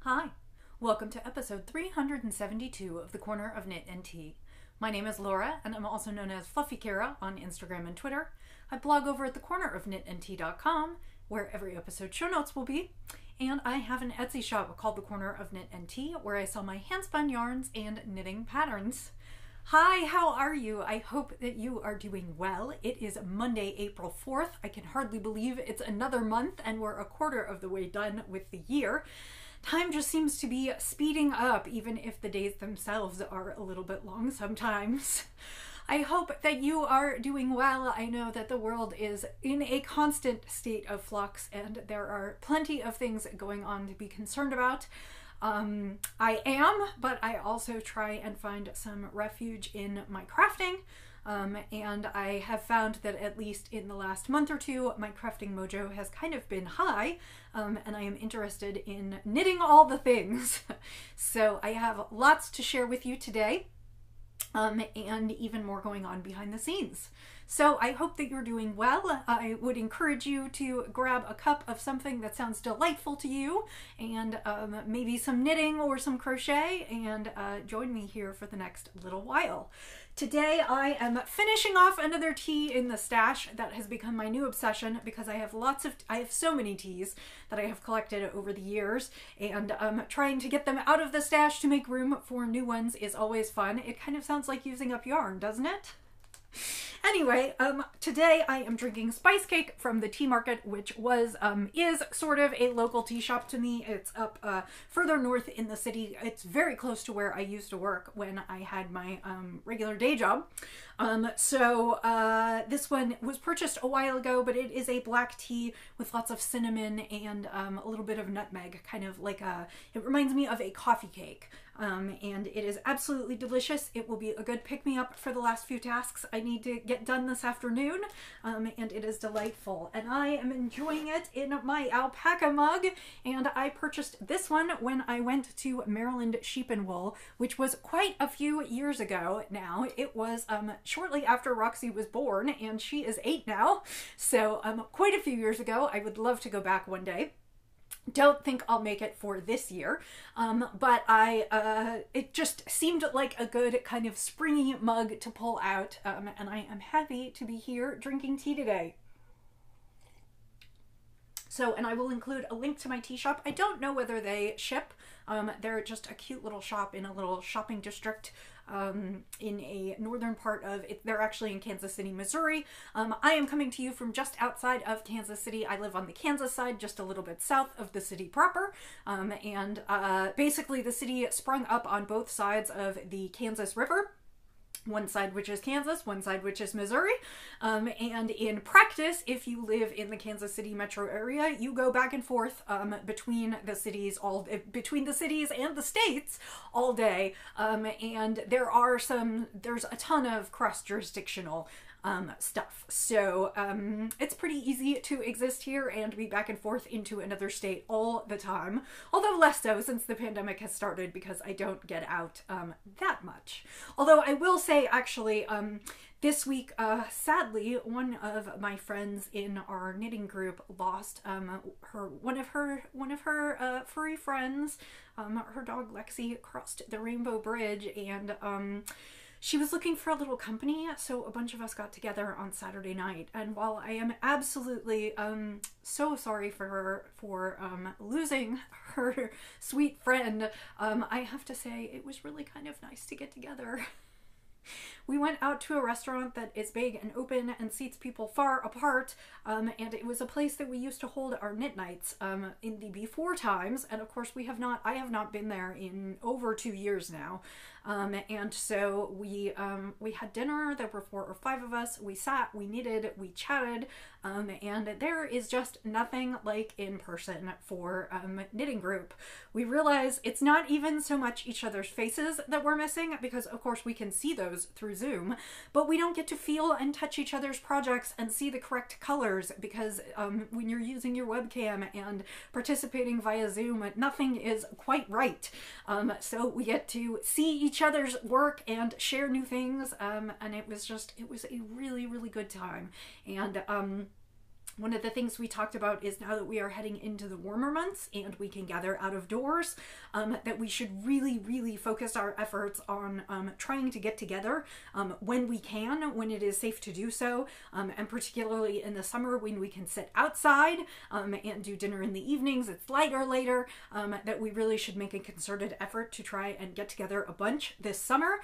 Hi, welcome to episode 372 of the Corner of Knit and Tea. My name is Laura, and I'm also known as Fluffy Kara on Instagram and Twitter. I blog over at thecornerofknitandtea.com, where every episode show notes will be, and I have an Etsy shop called The Corner of Knit and Tea, where I sell my handspun yarns and knitting patterns. Hi, how are you? I hope that you are doing well. It is Monday, April 4th. I can hardly believe it's another month and we're a quarter of the way done with the year. Time just seems to be speeding up, even if the days themselves are a little bit long sometimes. I hope that you are doing well. I know that the world is in a constant state of flux and there are plenty of things going on to be concerned about. I am, but I also try and find some refuge in my crafting. And I have found that at least in the last month or two, my crafting mojo has kind of been high, and I am interested in knitting all the things. So I have lots to share with you today, and even more going on behind the scenes. So I hope that you're doing well. I would encourage you to grab a cup of something that sounds delightful to you, and maybe some knitting or some crochet, and join me here for the next little while. Today I am finishing off another tea in the stash that has become my new obsession because I have so many teas that I have collected over the years, and trying to get them out of the stash to make room for new ones is always fun. It kind of sounds like using up yarn, doesn't it? Anyway, today I am drinking Spice Cake from the Tea Market, which is sort of a local tea shop to me. It's up further north in the city. It's very close to where I used to work when I had my regular day job. This one was purchased a while ago, but it is a black tea with lots of cinnamon and a little bit of nutmeg, kind of like it reminds me of a coffee cake. And it is absolutely delicious. It will be a good pick-me-up for the last few tasks I need to get done this afternoon, and it is delightful. And I am enjoying it in my alpaca mug, and I purchased this one when I went to Maryland Sheep and Wool, which was quite a few years ago now. It was shortly after Roxy was born, and she is 8 now, so quite a few years ago. I would love to go back one day. Don't think I'll make it for this year, but it just seemed like a good kind of springy mug to pull out, and I am happy to be here drinking tea today. So, and I will include a link to my tea shop. I don't know whether they ship. They're just a cute little shop in a little shopping district in a northern part of it. They're actually in Kansas City, Missouri. I am coming to you from just outside of Kansas City. I live on the Kansas side, just a little bit south of the city proper. Basically the city sprung up on both sides of the Kansas River. One side which is Kansas, one side which is Missouri. And in practice, if you live in the Kansas City metro area, you go back and forth between the cities and the states all day. And there's a ton of cross-jurisdictional stuff. So it's pretty easy to exist here and be back and forth into another state all the time. Although less so since the pandemic has started, because I don't get out that much. Although I will say, actually, this week, sadly, one of my friends in our knitting group lost one of her furry friends. Her dog Lexi crossed the Rainbow Bridge, and she was looking for a little company, so a bunch of us got together on Saturday night. And while I am absolutely so sorry for her for losing her sweet friend, I have to say it was really kind of nice to get together. We went out to a restaurant that is big and open and seats people far apart, and it was a place that we used to hold our knit nights in the before times, and of course I have not been there in over 2 years now. And so we had dinner. There were 4 or 5 of us. We sat, we knitted, we chatted, and there is just nothing like in person for knitting group. We realize it's not even so much each other's faces that we're missing, because of course we can see those through Zoom, but we don't get to feel and touch each other's projects and see the correct colors, because when you're using your webcam and participating via Zoom, nothing is quite right. So we get to see each other's work and share new things, and it was a really, really good time. And One of the things we talked about is now that we are heading into the warmer months and we can gather out of doors, that we should really, really focus our efforts on trying to get together when we can, when it is safe to do so, and particularly in the summer when we can sit outside and do dinner in the evenings. It's lighter later, that we really should make a concerted effort to try and get together a bunch this summer,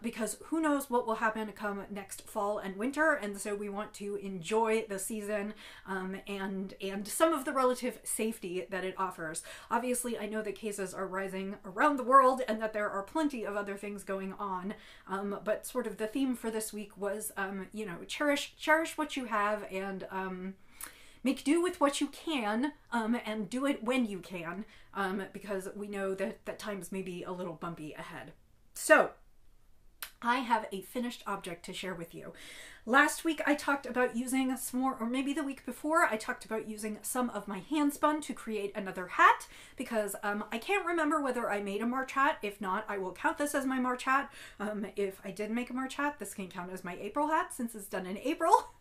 because who knows what will happen come next fall and winter, and so we want to enjoy the season and some of the relative safety that it offers. Obviously, I know that cases are rising around the world and that there are plenty of other things going on, but sort of the theme for this week was, you know, cherish what you have and make do with what you can, and do it when you can, because we know that times may be a little bumpy ahead. So, I have a finished object to share with you. Last week I talked about using some more, or maybe the week before, I talked about using some of my hand spun to create another hat, because I can't remember whether I made a March hat. If not, I will count this as my March hat. If I did make a March hat, this can count as my April hat since it's done in April.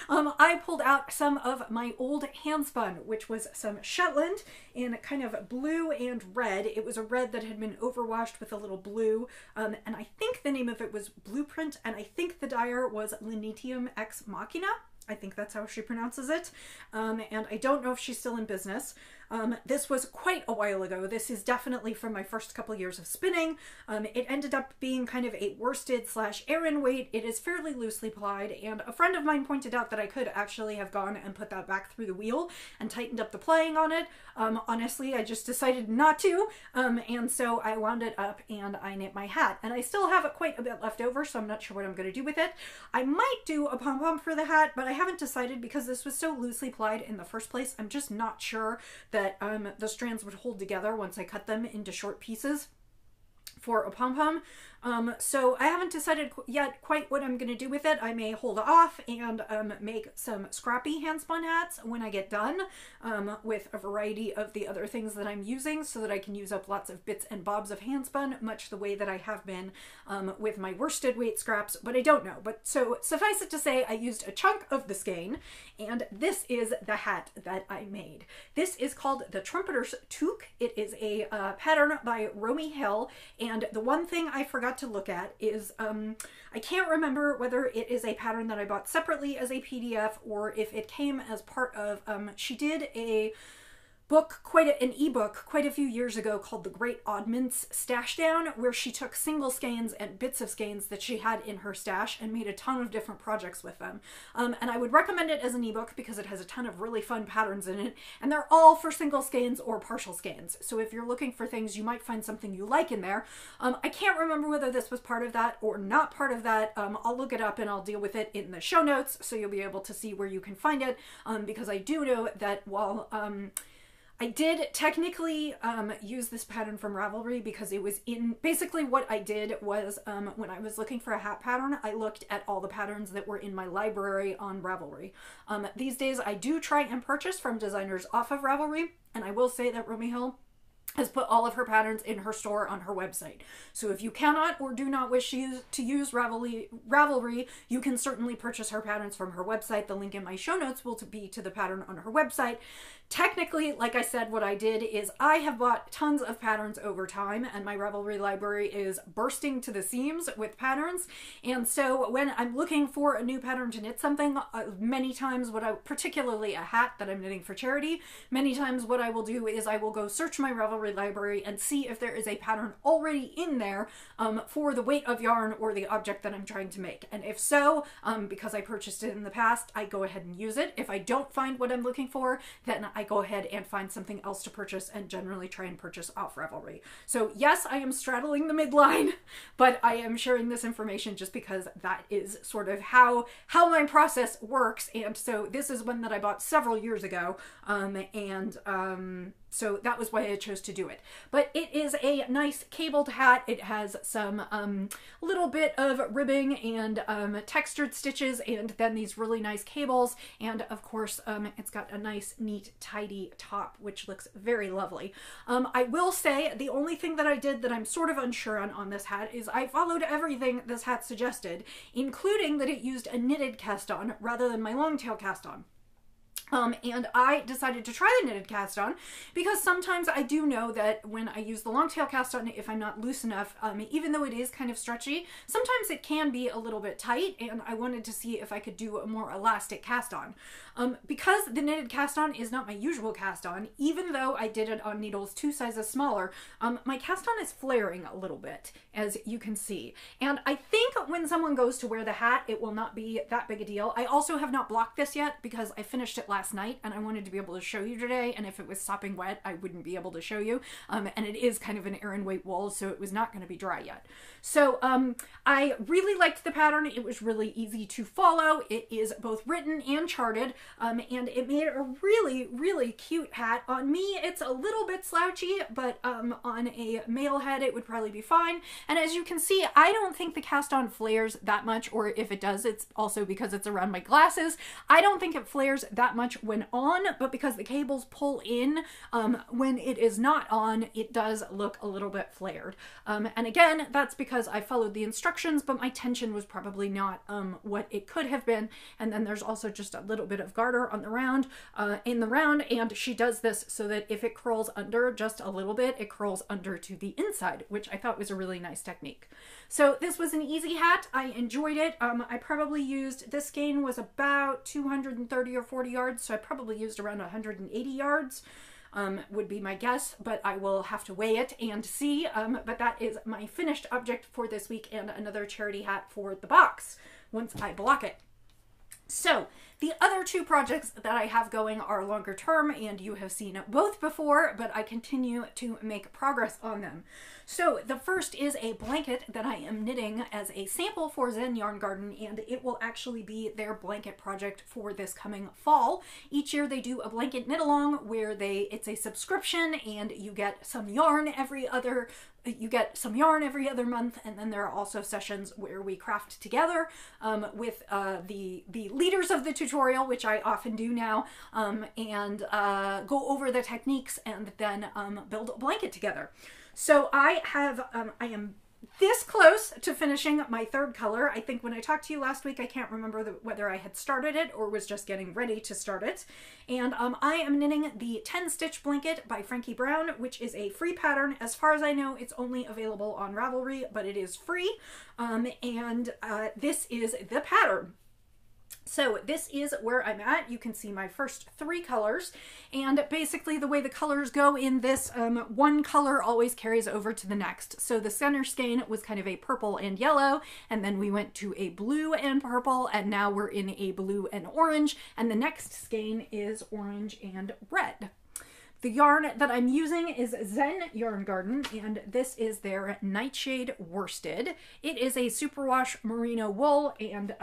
I pulled out some of my old hand spun, which was some Shetland in kind of blue and red. It was a red that had been overwashed with a little blue, and I think the name of it was Blueprint, and I think the dyer was Linetium Ex Machina. I think that's how she pronounces it, and I don't know if she's still in business. This was quite a while ago. This is definitely from my first couple years of spinning. It ended up being kind of a worsted / Aran weight. It is fairly loosely plied, and a friend of mine pointed out that I could actually have gone and put that back through the wheel and tightened up the plying on it. Honestly, I just decided not to, and so I wound it up and I knit my hat. And I still have quite a bit left over, so I'm not sure what I'm going to do with it. I might do a pom-pom for the hat, but I haven't decided because this was so loosely plied in the first place. I'm just not sure that the strands would hold together once I cut them into short pieces for a pom-pom. So I haven't decided yet quite what I'm going to do with it. I may hold off and make some scrappy hand-spun hats when I get done with a variety of the other things that I'm using, so that I can use up lots of bits and bobs of hand-spun, much the way that I have been with my worsted weight scraps, but I don't know. But so suffice it to say, I used a chunk of the skein, and this is the hat that I made. This is called the Trumpeter's Toque. It is a pattern by Romy Hill, and the one thing I forgot to look at is I can't remember whether it is a pattern that I bought separately as a PDF or if it came as part of she did a book, an ebook quite a few years ago called The Great Oddments Stash Down, where she took single skeins and bits of skeins that she had in her stash and made a ton of different projects with them. And I would recommend it as an ebook because it has a ton of really fun patterns in it, and they're all for single skeins or partial skeins. So if you're looking for things, you might find something you like in there. I can't remember whether this was part of that or not part of that. I'll look it up and I'll deal with it in the show notes, so you'll be able to see where you can find it, because I do know that while I did technically use this pattern from Ravelry, because it was in, basically what I did was when I was looking for a hat pattern, I looked at all the patterns that were in my library on Ravelry. These days I do try and purchase from designers off of Ravelry, and I will say that Romy Hill has put all of her patterns in her store on her website. So if you cannot or do not wish to use Ravelry, you can certainly purchase her patterns from her website. The link in my show notes will be to the pattern on her website. Technically, like I said, what I did is I have bought tons of patterns over time, and my Ravelry library is bursting to the seams with patterns. And so when I'm looking for a new pattern to knit something, many times particularly a hat that I'm knitting for charity, many times what I will do is I will go search my Ravelry library and see if there is a pattern already in there for the weight of yarn or the object that I'm trying to make. And if so, because I purchased it in the past, I go ahead and use it. If I don't find what I'm looking for, then I go ahead and find something else to purchase, and generally try and purchase off Ravelry. So yes, I am straddling the midline, but I am sharing this information just because that is sort of how my process works. And so this is one that I bought several years ago, so that was why I chose to do it. But it is a nice cabled hat. It has some little bit of ribbing and textured stitches, and then these really nice cables. And of course, it's got a nice, neat, tidy top, which looks very lovely. I will say the only thing that I did that I'm sort of unsure on this hat is I followed everything this hat suggested, including that it used a knitted cast on rather than my long tail cast on. And I decided to try the knitted cast on because sometimes I do know that when I use the long tail cast on, if I'm not loose enough, even though it is kind of stretchy, sometimes it can be a little bit tight, and I wanted to see if I could do a more elastic cast on. Because the knitted cast on is not my usual cast on, even though I did it on needles 2 sizes smaller, my cast on is flaring a little bit, as you can see. And I think when someone goes to wear the hat, it will not be that big a deal. I also have not blocked this yet because I finished it last night and I wanted to be able to show you today, and if it was sopping wet I wouldn't be able to show you, and it is kind of an Aran weight wool, so it was not going to be dry yet. So I really liked the pattern. It was really easy to follow. It is both written and charted, and it made a really cute hat. On me it's a little bit slouchy, but on a male head it would probably be fine. And as you can see, I don't think the cast on flares that much, or if it does, it's also because it's around my glasses. I don't think it flares that much when on, but because the cables pull in, when it is not on, it does look a little bit flared. And again, that's because I followed the instructions, but my tension was probably not what it could have been. And then there's also just a little bit of garter on the round, in the round, and she does this so that if it curls under just a little bit, it curls under to the inside, which I thought was a really nice technique. So this was an easy hat. I enjoyed it. I probably used, this skein was about 230 or 40 yards, so I probably used around 180 yards. Would be my guess, but I will have to weigh it and see. But that is my finished object for this week, and another charity hat for the box once I block it. So the other 2 projects that I have going are longer term, and you have seen both before, but I continue to make progress on them. So the first is a blanket that I am knitting as a sample for Zen Yarn Garden, and it will actually be their blanket project for this coming fall. Each year they do a blanket knit along where it's a subscription, and you get some yarn every other month, and then there are also sessions where we craft together with the leaders of the tutorial, which I often do now, and go over the techniques and then build a blanket together. So I am this close to finishing my 3rd color. I think when I talked to you last week, I can't remember whether I had started it or was just getting ready to start it. And I am knitting the 10 stitch blanket by Frankie Brown, which is a free pattern. As far as I know, it's only available on Ravelry, but it is free. This is the pattern. So this is where I'm at. You can see my first 3 colors, and basically the way the colors go in this, one color always carries over to the next. So the center skein was kind of a purple and yellow, and then we went to a blue and purple, and now we're in a blue and orange, and the next skein is orange and red. The yarn that I'm using is Zen Yarn Garden, and this is their Nightshade Worsted. It is a superwash merino wool, and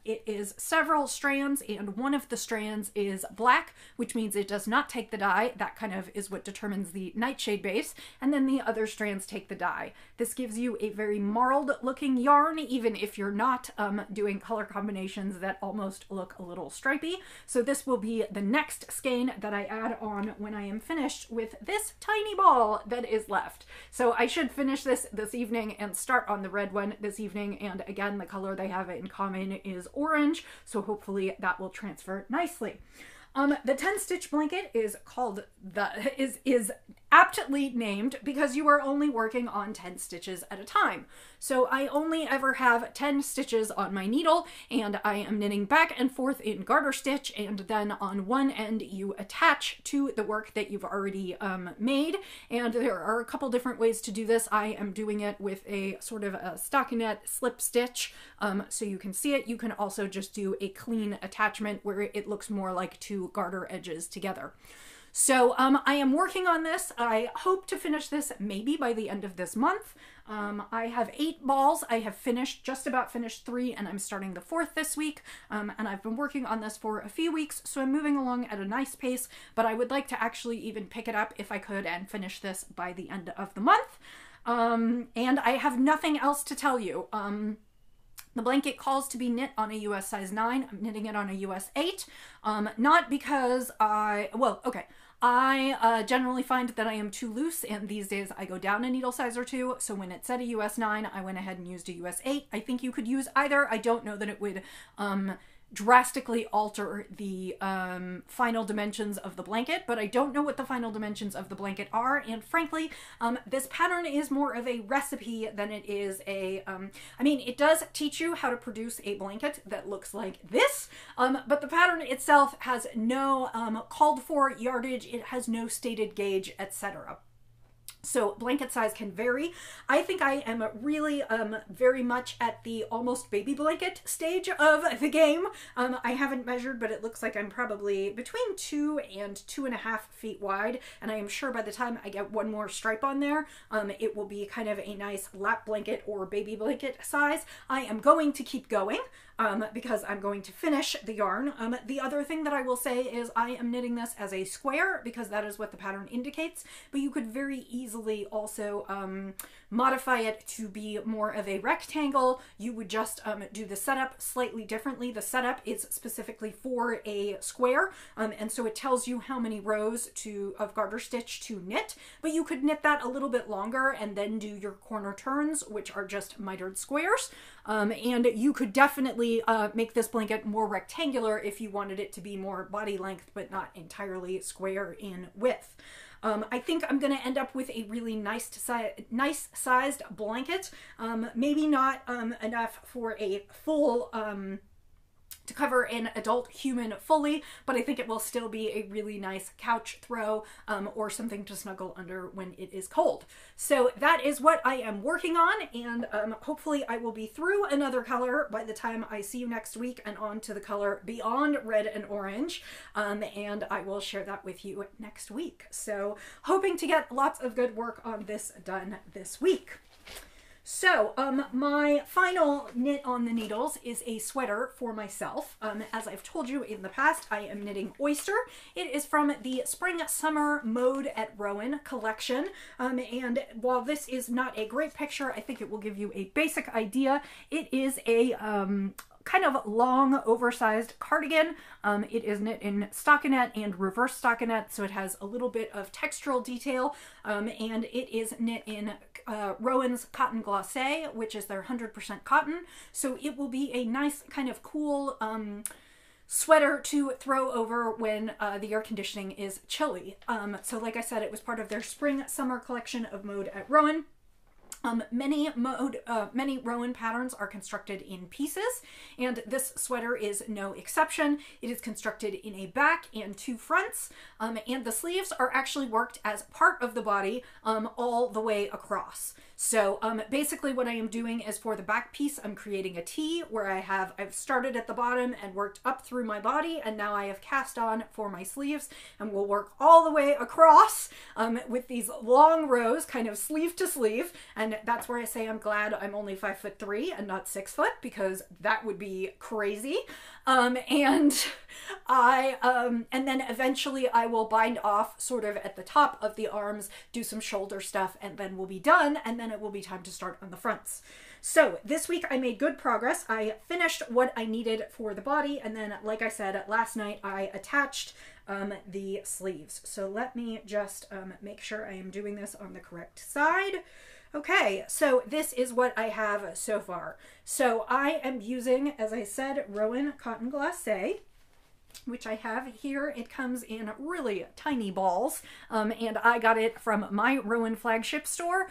it is several strands, and one of the strands is black, which means it does not take the dye. That kind of is what determines the nightshade base, and then the other strands take the dye. This gives you a very marled looking yarn, even if you're not doing color combinations that almost look a little stripy. So this will be the next skein that I add on when I am finished with this tiny ball that is left. So I should finish this evening and start on the red one this evening, and again the color they have in common is orange, so hopefully that will transfer nicely. The 10 stitch blanket is called is aptly named because you are only working on 10 stitches at a time. So I only ever have 10 stitches on my needle, and I am knitting back and forth in garter stitch, and then on one end you attach to the work that you've already made. And there are a couple different ways to do this. I am doing it with a sort of a stockinette slip stitch, so you can see it. You can also just do a clean attachment where it looks more like 2 garter edges together. So I am working on this. I hope to finish this maybe by the end of this month. I have 8 balls. I have just about finished 3, and I'm starting the 4th this week. And I've been working on this for a few weeks, so I'm moving along at a nice pace, but I would like to actually even pick it up if I could and finish this by the end of the month. And I have nothing else to tell you. The blanket calls to be knit on a US size 9. I'm knitting it on a US 8. Not because I generally find that I am too loose, and these days I go down a needle size or 2. So when it said a US 9, I went ahead and used a US 8. I think you could use either. I don't know that it would drastically alter the final dimensions of the blanket, but I don't know what the final dimensions of the blanket are, and frankly, this pattern is more of a recipe than it is a, I mean, it does teach you how to produce a blanket that looks like this, but the pattern itself has no called for yardage, it has no stated gauge, etc. So blanket size can vary. I think I am really very much at the almost baby blanket stage of the game. I haven't measured, but it looks like I'm probably between 2 and 2.5 feet wide. And I am sure by the time I get one more stripe on there, it will be kind of a nice lap blanket or baby blanket size. I am going to keep going. Because I'm going to finish the yarn. The other thing that I will say is I am knitting this as a square because that is what the pattern indicates, but you could very easily also modify it to be more of a rectangle. You would just do the setup slightly differently. The setup is specifically for a square, and so it tells you how many rows of garter stitch to knit, but you could knit that a little bit longer and then do your corner turns, which are just mitered squares. And you could definitely make this blanket more rectangular if you wanted it to be more body length, but not entirely square in width. I think I'm going to end up with a really nice sized blanket. Maybe not enough for a full to cover an adult human fully, but I think it will still be a really nice couch throw or something to snuggle under when it is cold. So that is what I am working on, and hopefully I will be through another color by the time I see you next week and on to the color beyond red and orange, and I will share that with you next week. So hoping to get lots of good work on this done this week. So, my final knit on the needles is a sweater for myself. As I've told you in the past, I am knitting Oyster. It is from the Spring Summer Mode at Rowan collection. And while this is not a great picture, I think it will give you a basic idea. It is a kind of long, oversized cardigan. It is knit in stockinette and reverse stockinette, so it has a little bit of textural detail, and it is knit in Rowan's Cotton Glacé, which is their 100% cotton, so it will be a nice kind of cool sweater to throw over when the air conditioning is chilly. So like I said, it was part of their spring-summer collection of Mode at Rowan. Many Rowan patterns are constructed in pieces, and this sweater is no exception. It is constructed in a back and 2 fronts, and the sleeves are actually worked as part of the body all the way across. So basically what I am doing is for the back piece, I'm creating a T where I've started at the bottom and worked up through my body, and now I have cast on for my sleeves, and we'll work all the way across with these long rows, kind of sleeve to sleeve. And that's where I say I'm glad I'm only 5'3" and not 6 foot, because that would be crazy. And then eventually I will bind off sort of at the top of the arms, do some shoulder stuff, and then we'll be done. And then it will be time to start on the fronts. So this week I made good progress. I finished what I needed for the body, and then, like I said, last night I attached the sleeves. So let me just make sure I am doing this on the correct side. Okay, so this is what I have so far. So I am using, as I said, Rowan Cotton Glacé, which I have here. It comes in really tiny balls, and I got it from my Rowan flagship store,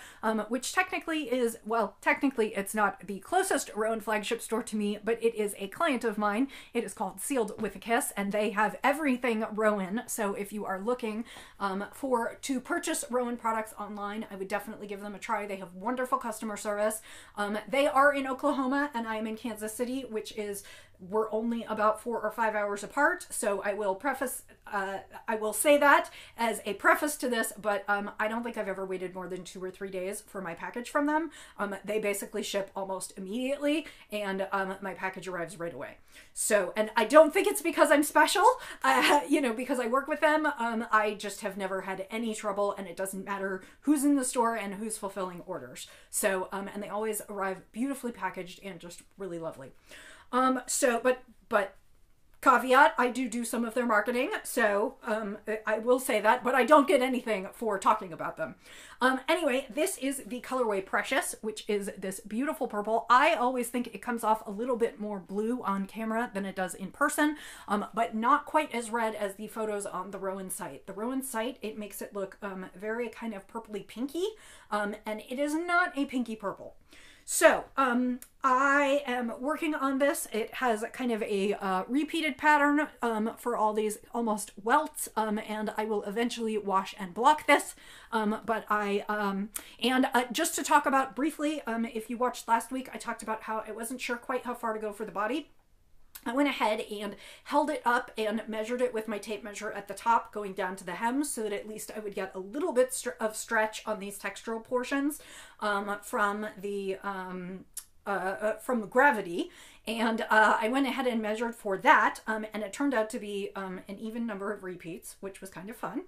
which technically is, well, technically it's not the closest Rowan flagship store to me, but it is a client of mine. It is called Sealed with a Kiss, and they have everything Rowan. So if you are looking to purchase Rowan products online, I would definitely give them a try. They have wonderful customer service. They are in Oklahoma, and I am in Kansas City, which is, we're only about 4 or 5 hours apart, so I will say that as a preface to this, but I don't think I've ever waited more than 2 or 3 days for my package from them. They basically ship almost immediately, and my package arrives right away. So, and I don't think it's because I'm special, you know, because I work with them. I just have never had any trouble, and it doesn't matter who's in the store and who's fulfilling orders. So, and they always arrive beautifully packaged and just really lovely. But Caveat, I do some of their marketing, so I will say that, but I don't get anything for talking about them. Anyway, this is the colorway Precious, which is this beautiful purple. I always think it comes off a little bit more blue on camera than it does in person, but not quite as red as the photos on the Rowan site. The Rowan site, it makes it look very kind of purpley pinky, and it is not a pinky purple. So, I am working on this. It has kind of a repeated pattern for all these almost welts, and I will eventually wash and block this. But just to talk about briefly, if you watched last week, I talked about how I wasn't sure quite how far to go for the body. I went ahead and held it up and measured it with my tape measure at the top, going down to the hem, so that at least I would get a little bit of stretch on these textural portions from the gravity. And I went ahead and measured for that, and it turned out to be an even number of repeats, which was kind of fun.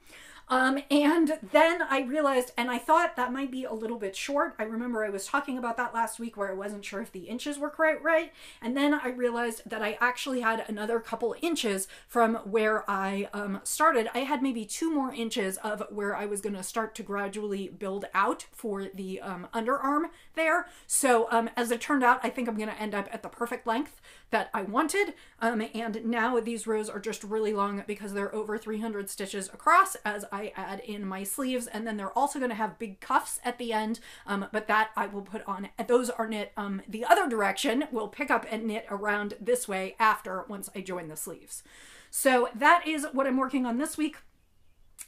And then I realized, and I thought that might be a little bit short. I remember I was talking about that last week where I wasn't sure if the inches were quite right. And then I realized that I actually had another couple inches from where I started. I had maybe 2 more inches of where I was going to start to gradually build out for the underarm there. So as it turned out, I think I'm going to end up at the perfect length that I wanted. And now these rows are just really long because they're over 300 stitches across as I add in my sleeves. And then they're also going to have big cuffs at the end, but that I will put on. Those are knit the other direction. We'll pick up and knit around this way after, once I join the sleeves. So that is what I'm working on this week.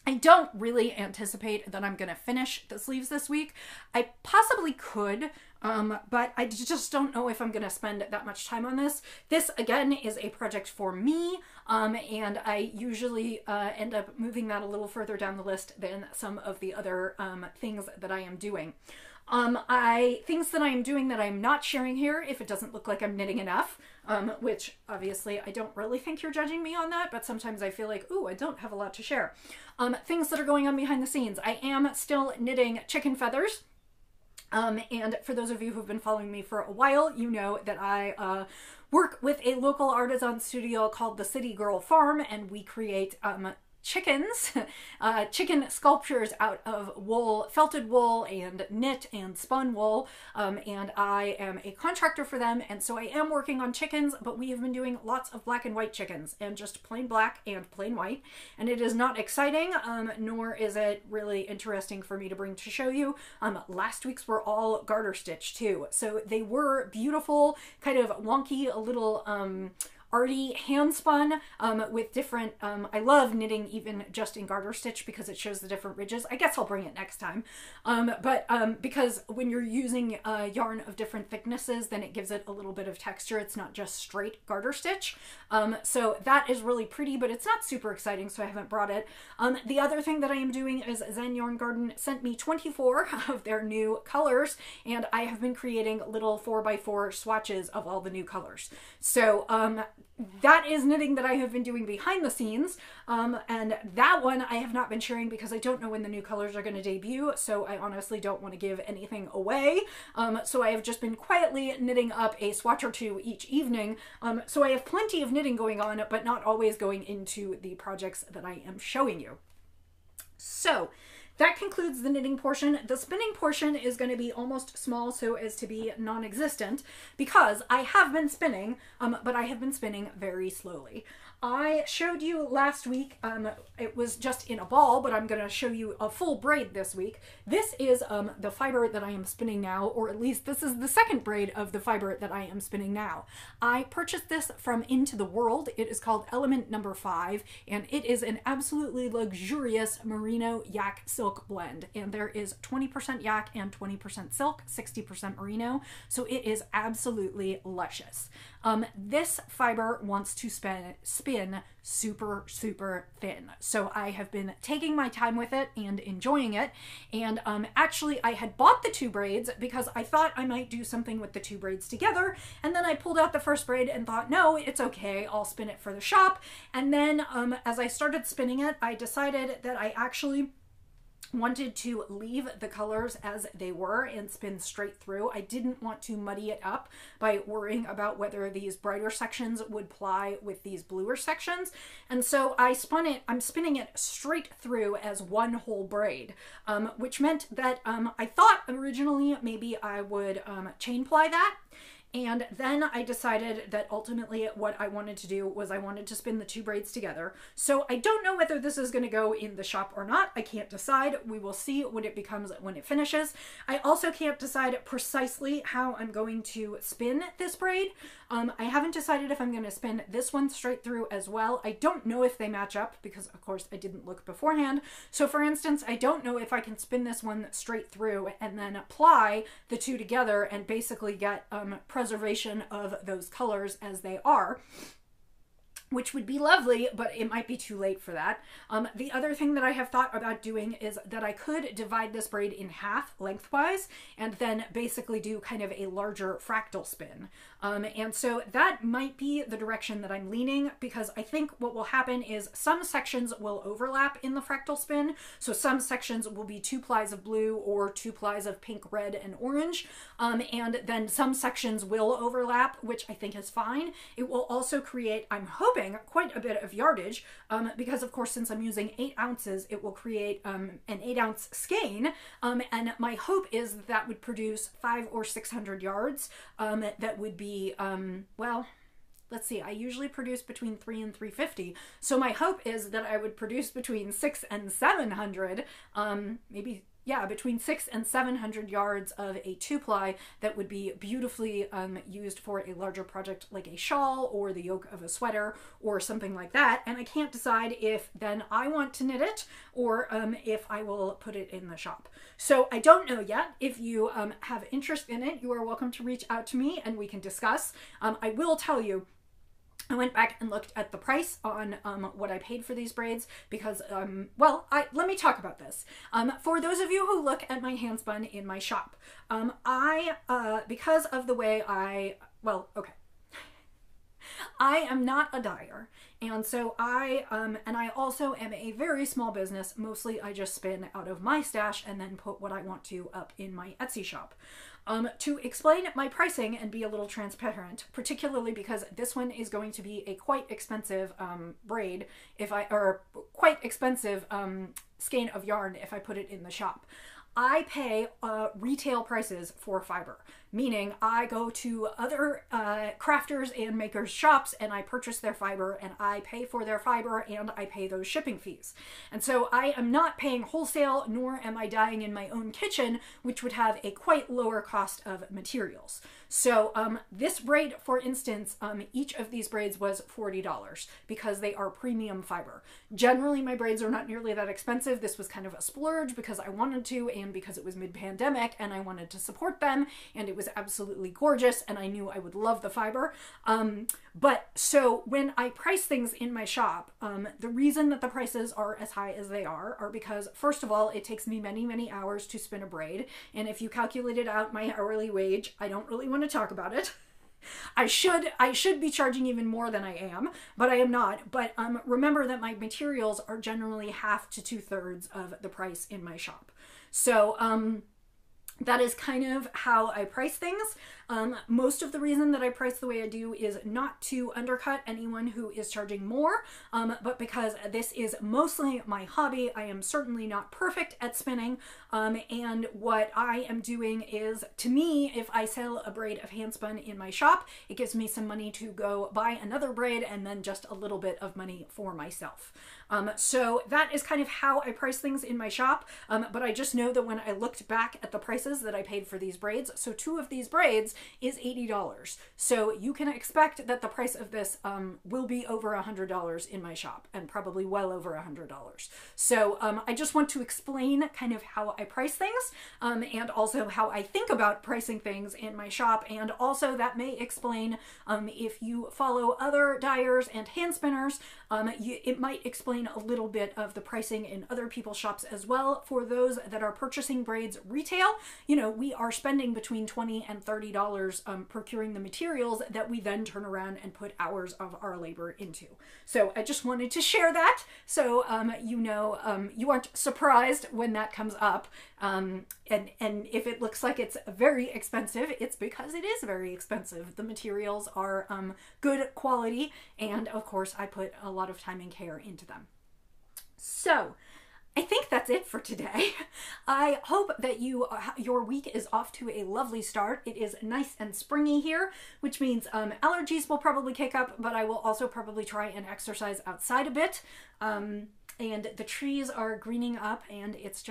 I don't really anticipate that I'm going to finish the sleeves this week. I possibly could, but I just don't know if I'm going to spend that much time on this. This, again, is a project for me, and I usually end up moving that a little further down the list than some of the other things that I am doing. Things that I am doing that I'm not sharing here if it doesn't look like I'm knitting enough, which obviously I don't really think you're judging me on that, but sometimes I feel like, ooh, I don't have a lot to share. Things that are going on behind the scenes. I am still knitting chicken feathers. And for those of you who've been following me for a while, you know that I work with a local artisan studio called the City Girl Farm, and we create chickens, chicken sculptures out of wool, felted wool and knit and spun wool, and I am a contractor for them, and so I am working on chickens, but we have been doing lots of black and white chickens, and just plain black and plain white, and it is not exciting, nor is it really interesting for me to bring to show you. Last week's were all garter stitch too, so they were beautiful, kind of wonky, a little arty hand spun with different, I love knitting even just in garter stitch because it shows the different ridges. I guess I'll bring it next time. Because when you're using yarn of different thicknesses, then it gives it a little bit of texture. It's not just straight garter stitch. So that is really pretty, but it's not super exciting, so I haven't brought it. The other thing that I am doing is Zen Yarn Garden sent me 24 of their new colors, and I have been creating little 4x4 swatches of all the new colors. So that is knitting that I have been doing behind the scenes, and that one I have not been sharing because I don't know when the new colors are going to debut, so I honestly don't want to give anything away. So I have just been quietly knitting up a swatch or two each evening, so I have plenty of knitting going on, but not always going into the projects that I am showing you. So that concludes the knitting portion. The spinning portion is going to be almost small so as to be non-existent because I have been spinning, but I have been spinning very slowly. I showed you last week, it was just in a ball, but I'm going to show you a full braid this week. This is the fiber that I am spinning now, or at least this is the second braid of the fiber that I am spinning now. I purchased this from Into the World. It is called Element Number 5, and it is an absolutely luxurious merino yak silk blend. And there is 20% yak and 20% silk, 60% merino, so it is absolutely luscious. This fiber wants to spin super, super thin. So I have been taking my time with it and enjoying it. And actually I had bought the 2 braids because I thought I might do something with the 2 braids together. And then I pulled out the first braid and thought, no, it's okay. I'll spin it for the shop. And then as I started spinning it, I decided that I actually wanted to leave the colors as they were and spin straight through. I didn't want to muddy it up by worrying about whether these brighter sections would ply with these bluer sections. And so I'm spinning it straight through as one whole braid, which meant that I thought originally maybe I would chain ply that. And then I decided that ultimately what I wanted to do was I wanted to spin the two braids together. So I don't know whether this is going to go in the shop or not. I can't decide. We will see what it becomes when it finishes. I also can't decide precisely how I'm going to spin this braid. I haven't decided if I'm going to spin this one straight through as well. I don't know if they match up because, of course, I didn't look beforehand. So for instance, I don't know if I can spin this one straight through and then apply the two together and basically get preservation of those colors as they are, which would be lovely, but it might be too late for that. The other thing that I have thought about doing is that I could divide this braid in half lengthwise and then basically do kind of a larger fractal spin. And so that might be the direction that I'm leaning, because I think what will happen is some sections will overlap in the fractal spin. So some sections will be 2 plies of blue or 2 plies of pink, red, and orange. And then some sections will overlap, which I think is fine. It will also create, I'm hoping, quite a bit of yardage, because of course, since I'm using 8 ounces, it will create an 8-ounce skein. And my hope is that would produce 500 or 600 yards. That would be, well, let's see, I usually produce between 300 and 350. So my hope is that I would produce between 600 and 700, maybe, yeah, between 600 and 700 yards of a 2-ply that would be beautifully used for a larger project like a shawl or the yoke of a sweater or something like that. And I can't decide if then I want to knit it or if I will put it in the shop. So I don't know yet. If you have interest in it, you are welcome to reach out to me and we can discuss. I will tell you, I went back and looked at the price on what I paid for these braids because, well, let me talk about this. For those of you who look at my hand spun in my shop, because of the way well, okay. I am not a dyer, and so and I also am a very small business. Mostly I just spin out of my stash and then put what I want to up in my Etsy shop. To explain my pricing and be a little transparent, particularly because this one is going to be a quite expensive braid or quite expensive skein of yarn if I put it in the shop. I pay retail prices for fiber, meaning I go to other crafters and makers shops and I purchase their fiber and I pay for their fiber and I pay those shipping fees. And so I am not paying wholesale, nor am I dyeing in my own kitchen, which would have a quite lower cost of materials. So this braid, for instance, each of these braids was $40 because they are premium fiber. Generally, my braids are not nearly that expensive. This was kind of a splurge because I wanted to and because it was mid-pandemic and I wanted to support them, and it was absolutely gorgeous and I knew I would love the fiber. But so when I price things in my shop, the reason that the prices are as high as they are because, first of all, it takes me many, many hours to spin a braid. And if you calculated out my hourly wage, I don't really want to talk about it. I should be charging even more than I am, but I am not. But remember that my materials are generally half to 2/3 of the price in my shop. So that is kind of how I price things. Most of the reason that I price the way I do is not to undercut anyone who is charging more, but because this is mostly my hobby. I am certainly not perfect at spinning, and what I am doing is, to me, if I sell a braid of hand spun in my shop, it gives me some money to go buy another braid and then just a little bit of money for myself. So that is kind of how I price things in my shop, but I just know that when I looked back at the prices that I paid for these braids, so 2 of these braids is $80. So you can expect that the price of this will be over $100 in my shop, and probably well over $100. So I just want to explain kind of how I price things, and also how I think about pricing things in my shop, and also that may explain, if you follow other dyers and hand spinners, it might explain explain a little bit of the pricing in other people's shops as well. For those that are purchasing braids retail, you know, we are spending between $20 and $30 procuring the materials that we then turn around and put hours of our labor into. So I just wanted to share that, so you know, you aren't surprised when that comes up. And if it looks like it's very expensive, it's because it is very expensive. The materials are good quality, and of course I put a lot of time and care into them. So I think that's it for today. I hope that your week is off to a lovely start. It is nice and springy here, which means allergies will probably kick up, but I will also probably try and exercise outside a bit. And the trees are greening up, and it's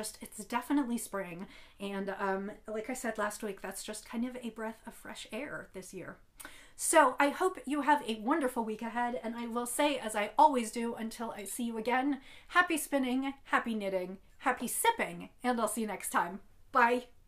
definitely spring. And like I said last week, that's just kind of a breath of fresh air this year. So I hope you have a wonderful week ahead, and I will say, as I always do until I see you again, happy spinning, happy knitting, happy sipping, and I'll see you next time. Bye!